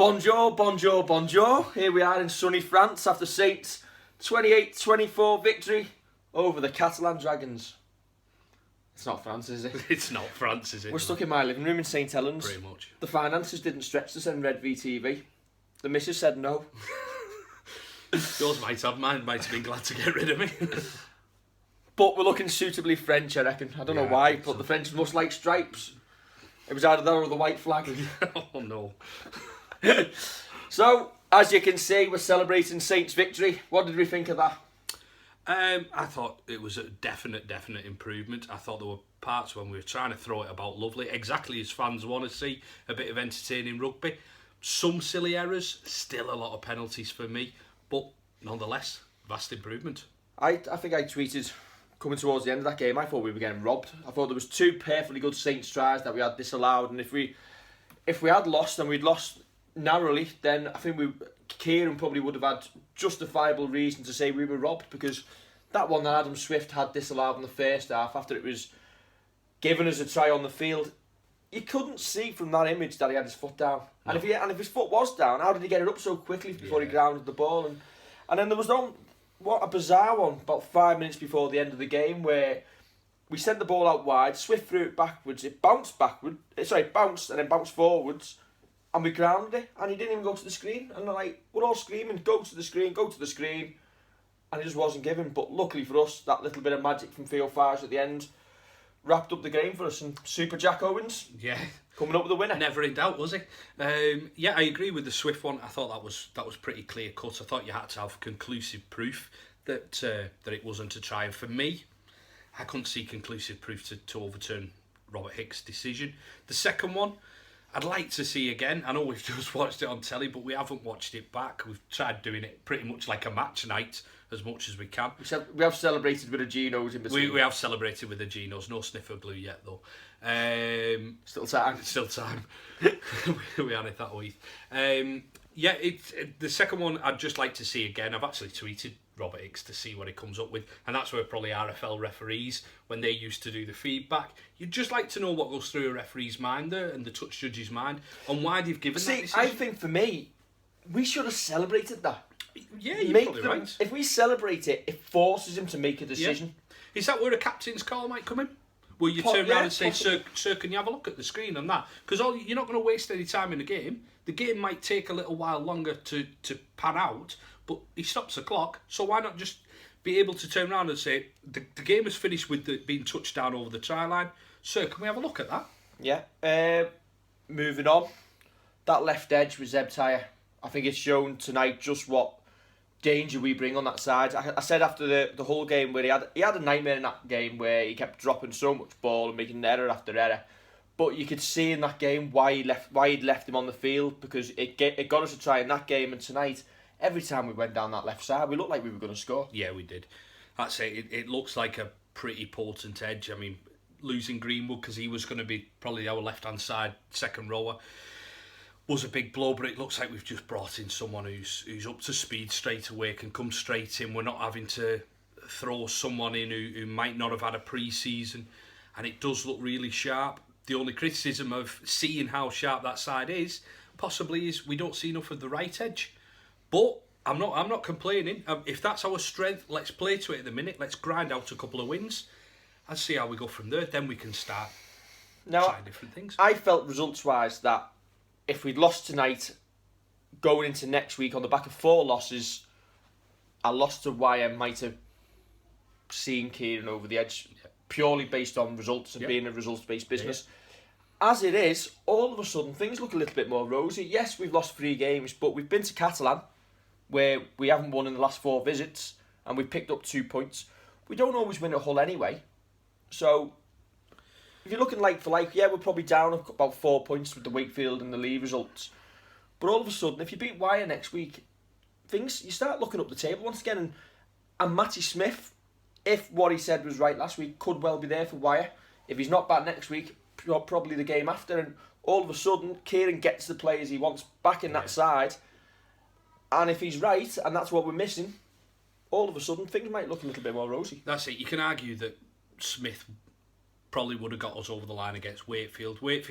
Bonjour, bonjour, bonjour. Here we are in sunny France after Saints' 28-24 victory over the Catalan Dragons. It's not France, is it? It's not France, is it? We're stuck in my living room in St Helens. Pretty much. The finances didn't stretch to send Red VTV. The missus said no. Yours might have, mine might have been glad to get rid of me. But we're looking suitably French, I reckon. I don't know why, but the French must like stripes. It was either that or the white flag. Oh no. So, as you can see, we're celebrating Saints' victory. What did we think of that? I thought it was a definite improvement. I thought there were parts when we were trying to throw it about lovely, exactly as fans want to see, a bit of entertaining rugby. Some silly errors, still a lot of penalties for me, but nonetheless, vast improvement. I think I tweeted, coming towards the end of that game, I thought we were getting robbed. I thought there was two perfectly good Saints tries that we had disallowed, and if we had lost and we'd lost narrowly, then I think Kieran probably would have had justifiable reason to say we were robbed, because that one that Adam Swift had disallowed in the first half after it was given as a try on the field, you couldn't see from that image that he had his foot down. No. And if his foot was down, how did he get it up so quickly before he grounded the ball? And then there was what a bizarre one about 5 minutes before the end of the game where we sent the ball out wide, Swift threw it backwards, it bounced and then bounced forwards, and we grounded it, and he didn't even go to the screen. And we're all screaming, go to the screen, and it just wasn't given. But luckily for us, that little bit of magic from Theo Farge at the end wrapped up the game for us, and Super Jack Owens, coming up with the winner. Never in doubt, was he? I agree with the Swift one. I thought that was pretty clear cut. I thought you had to have conclusive proof that it wasn't a try. And for me, I couldn't see conclusive proof to overturn Robert Hicks' decision. The second one, I'd like to see again. I know we've just watched it on telly, but we haven't watched it back. We've tried doing it pretty much like a match night as much as we can. We have celebrated with a Geno's in between. We have celebrated with a Geno's. No sniffer glue yet, though. Still time. Still time. We had it that week. The second one I'd just like to see again. I've actually tweeted Robert Hicks to see what he comes up with, and that's where probably RFL referees, when they used to do the feedback, you'd just like to know what goes through a referee's mind there and the touch judge's mind and why they've given that decision. I think for me, we should have celebrated that. Yeah, you're probably right. If we celebrate it, it forces him to make a decision. Yeah. Is that where a captain's call might come in? Will you turn around and say, Sir, can you have a look at the screen on that? Because you're not going to waste any time in the game. The game might take a little while longer to pan out, but he stops the clock, so why not just be able to turn around and say, the game is finished with being touched down over the try line. Sir, can we have a look at that? Yeah. Moving on. That left edge with Zeb Tyre, I think it's shown tonight just what danger we bring on that side. I said after the whole game where he had a nightmare in that game where he kept dropping so much ball and making error after error. But you could see in that game why he'd left him on the field, because it got us a try in that game, and tonight, every time we went down that left side, we looked like we were going to score. Yeah, we did. That's it. It looks like a pretty potent edge. I mean, losing Greenwood, because he was going to be probably our left-hand side second rower, was a big blow, but it looks like we've just brought in someone who's up to speed straight away, can come straight in. We're not having to throw someone in who might not have had a pre-season, and it does look really sharp. The only criticism of seeing how sharp that side is, possibly, is we don't see enough of the right edge. But I'm not complaining. If that's our strength, let's play to it at the minute. Let's grind out a couple of wins and see how we go from there. Then we can start trying different things. I felt results-wise that if we'd lost tonight, going into next week on the back of 4 losses, a loss to YM might have seen Kieran over the edge, purely based on results and being a results-based business. Yeah. As it is, all of a sudden, things look a little bit more rosy. Yes, we've lost 3 games, but we've been to Catalan, where we haven't won in the last 4 visits, and we've picked up 2 points. We don't always win at Hull anyway. So, if you're looking like for like, we're probably down about 4 points with the Wakefield and the Lee results. But all of a sudden, if you beat Wire next week, you start looking up the table once again. And Matty Smith, if what he said was right last week, could well be there for Wire. If he's not back next week, probably the game after. And all of a sudden, Kieran gets the players he wants back in that side. And if he's right, and that's what we're missing, all of a sudden, things might look a little bit more rosy. That's it. You can argue that Smith probably would have got us over the line against Wakefield. We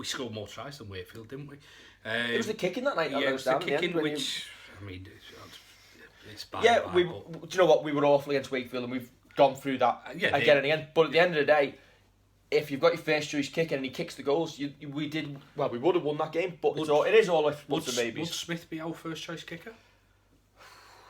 scored more tries than Wakefield, didn't we? It was the kicking that night. Yeah, it was the kicking, which I mean, it's bad. Yeah, do you know what? We were awful against Wakefield, and we've gone through that again and again. But at the end of the day, if you've got your first choice kicking and he kicks the goals, we would have won that game. But it is all if buts and maybes. Would Smith be our first choice kicker?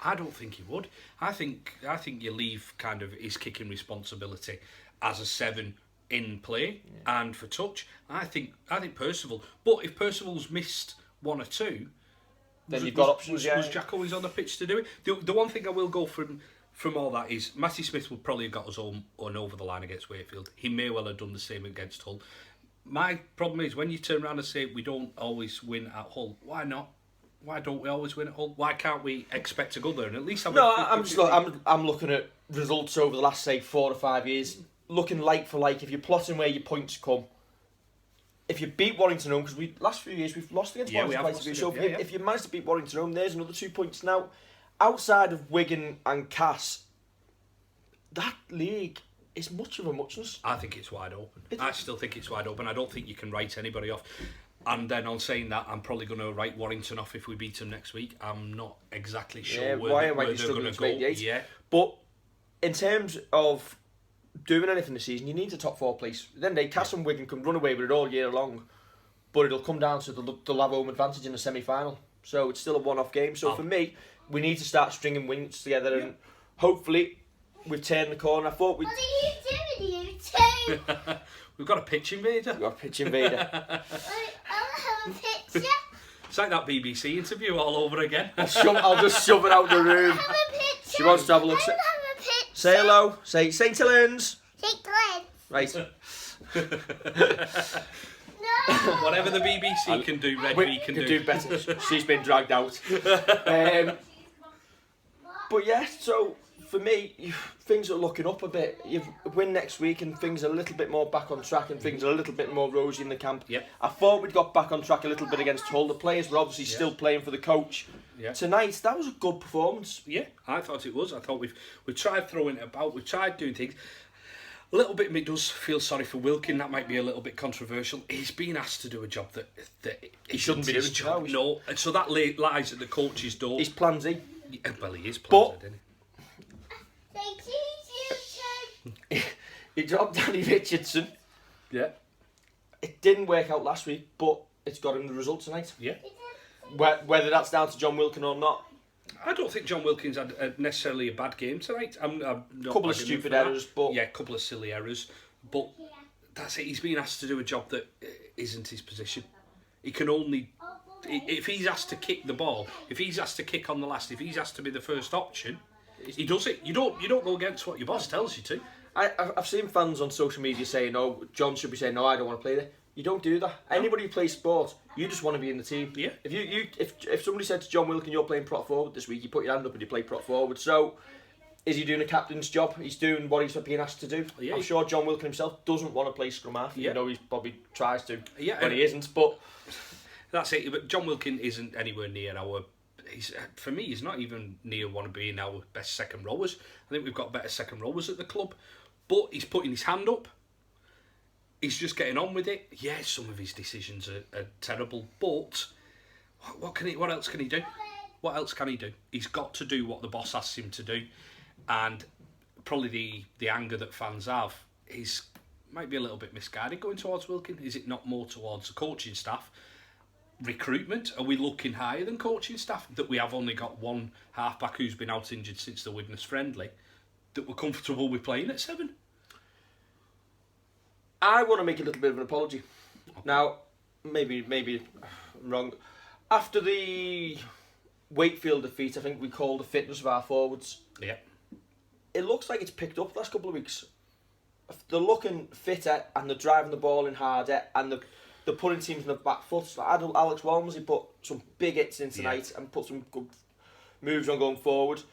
I don't think he would. I think you leave kind of his kicking responsibility as a 7 in play and for touch. I think Percival. But if Percival's missed 1 or 2, then you've got options. Was Jack always on the pitch to do it? The one thing I will go from all that is Matty Smith would probably have got us home and over the line against Wakefield. He may well have done the same against Hull. My problem is when you turn around and say we don't always win at Hull. Why not? Why don't we always win at Hull? Why can't we expect to go there and at least have? I'm looking at results over the last, say, 4 or 5 years, looking like for like. If you're plotting where your points come, if you beat Warrington home, because last few years we've lost against Warrington quite a few. So if you manage to beat Warrington home, there's another 2 points. Now, outside of Wigan and Cass, that league is much of a muchness. I think it's wide open. I still think it's wide open. I don't think you can write anybody off. And then on saying that, I'm probably going to write Warrington off if we beat them next week. I'm not exactly sure where they're going to go. Yeah. But in terms of doing anything this season, you need a top 4 place. Then Cass and Wigan can run away with it all year long, but it'll come down to they'll have home advantage in the semi-final. So it's still a one-off game. So for me, we need to start stringing wins together, and hopefully we've turned the corner. I thought we. What are you doing, you two? We've got a pitch invader. We've got a pitch invader. I have a picture. It's like that BBC interview all over again. I'll just shove it out the room. I have a picture. She wants to have a look. I have a picture. Say hello. Say St. Helens. St. Helens. Right. No. Whatever the BBC can do, Red V can do better. She's been dragged out. But yeah, so for me, things are looking up a bit. You win next week and things are a little bit more back on track and things are a little bit more rosy in the camp. Yep. I thought we'd got back on track a little bit against Hull. The players were obviously still playing for the coach. Yeah. Tonight, that was a good performance. Yeah, I thought it was. I thought we've tried throwing it about. We've tried doing things. A little bit of me does feel sorry for Wilkin. That might be a little bit controversial. He's been asked to do a job that he shouldn't be doing. Job. No, and so that lies at the coach's door. He's plansy. Yeah, well, he is plansy, isn't he? He dropped Danny Richardson. Yeah. It didn't work out last week, but it's got him the result tonight. Yeah. Whether that's down to John Wilkin or not. I don't think John Wilkins had necessarily a bad game tonight. I'm not couple of stupid errors, but yeah, a couple of silly errors. But that's it. He's been asked to do a job that isn't his position. He can only, if he's asked to kick the ball, if he's asked to kick on the last, if he's asked to be the first option, he does it. You don't go against what your boss tells you to. I've seen fans on social media saying, "Oh, John should be saying, no, I don't want to play there." You don't do that. No. Anybody who plays sport, you just want to be in the team. Yeah. If somebody said to John Wilkin, "You're playing prop forward this week," you put your hand up and you play prop forward. So, is he doing a captain's job? He's doing what he's being asked to do. Yeah. I'm sure John Wilkin himself doesn't want to play scrum half. Yeah. You know, he probably tries to, but he isn't. But that's it. But John Wilkin isn't anywhere near our. For me, he's not even near one of being our best second rowers. I think we've got better second rowers at the club. But he's putting his hand up. He's just getting on with it. Yeah, some of his decisions are terrible, but what else can he do? What else can he do? He's got to do what the boss asks him to do. And probably the anger that fans have might be a little bit misguided going towards Wilkin. Is it not more towards the coaching staff? Recruitment? Are we looking higher than coaching staff? That we have only got one half-back who's been out injured since the Widnes friendly, that we're comfortable with playing at 7? I want to make a little bit of an apology. Okay. Now, maybe I'm wrong. After the Wakefield defeat, I think we called the fitness of our forwards. Yeah. It looks like it's picked up the last couple of weeks. They're looking fitter and they're driving the ball in harder and they're putting teams in the back foot. So Alex Walmsley put some big hits in tonight and put some good moves on going forward.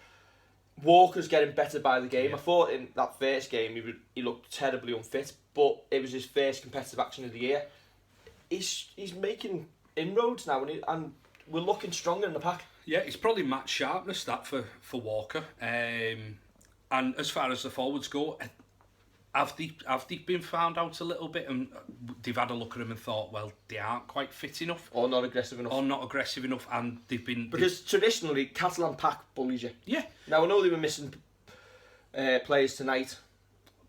Walker's getting better by the game. I thought in that first game he looked terribly unfit, but it was his first competitive action of the year. He's making inroads now, and we're looking stronger in the pack. Yeah, it's probably match sharpness that for Walker. And as far as the forwards go, Have they been found out a little bit and they've had a look at them and thought, well, they aren't quite fit enough Or not aggressive enough. or not aggressive enough, and they've been... Because traditionally, Catalan pack bullies you. Yeah. Now, I know they were missing players tonight,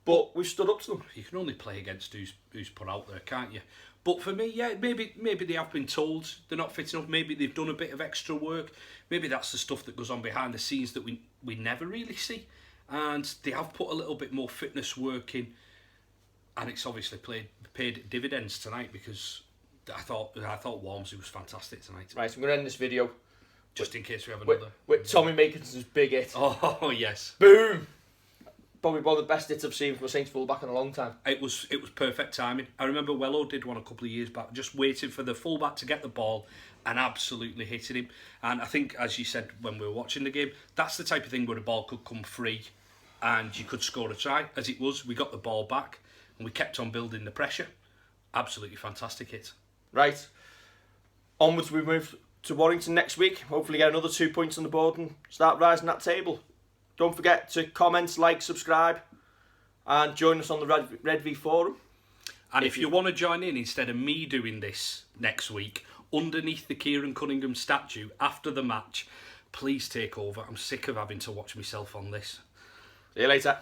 but we've stood up to them. You can only play against who's put out there, can't you? But for me, yeah, maybe they have been told they're not fit enough. Maybe they've done a bit of extra work. Maybe that's the stuff that goes on behind the scenes that we never really see. And they have put a little bit more fitness work in, and it's obviously paid dividends tonight, because I thought Walmsley was fantastic tonight. Right, I'm going to end this video Just in case we have another. with Tommy Makinson's big hit. Oh yes. Boom! Probably one of the best hits I've seen from a Saints fullback in a long time. It was perfect timing. I remember Wello did one a couple of years back, just waiting for the fullback to get the ball and absolutely hitting him. And I think, as you said when we were watching the game, that's the type of thing where the ball could come free and you could score a try. As it was, we got the ball back and we kept on building the pressure. Absolutely fantastic hit. Right. Onwards we move to Warrington next week. Hopefully get another 2 points on the board and start rising that table. Don't forget to comment, like, subscribe, and join us on the Red V forum. And if you want to join in, instead of me doing this next week, underneath the Kieran Cunningham statue after the match, please take over. I'm sick of having to watch myself on this. See you later.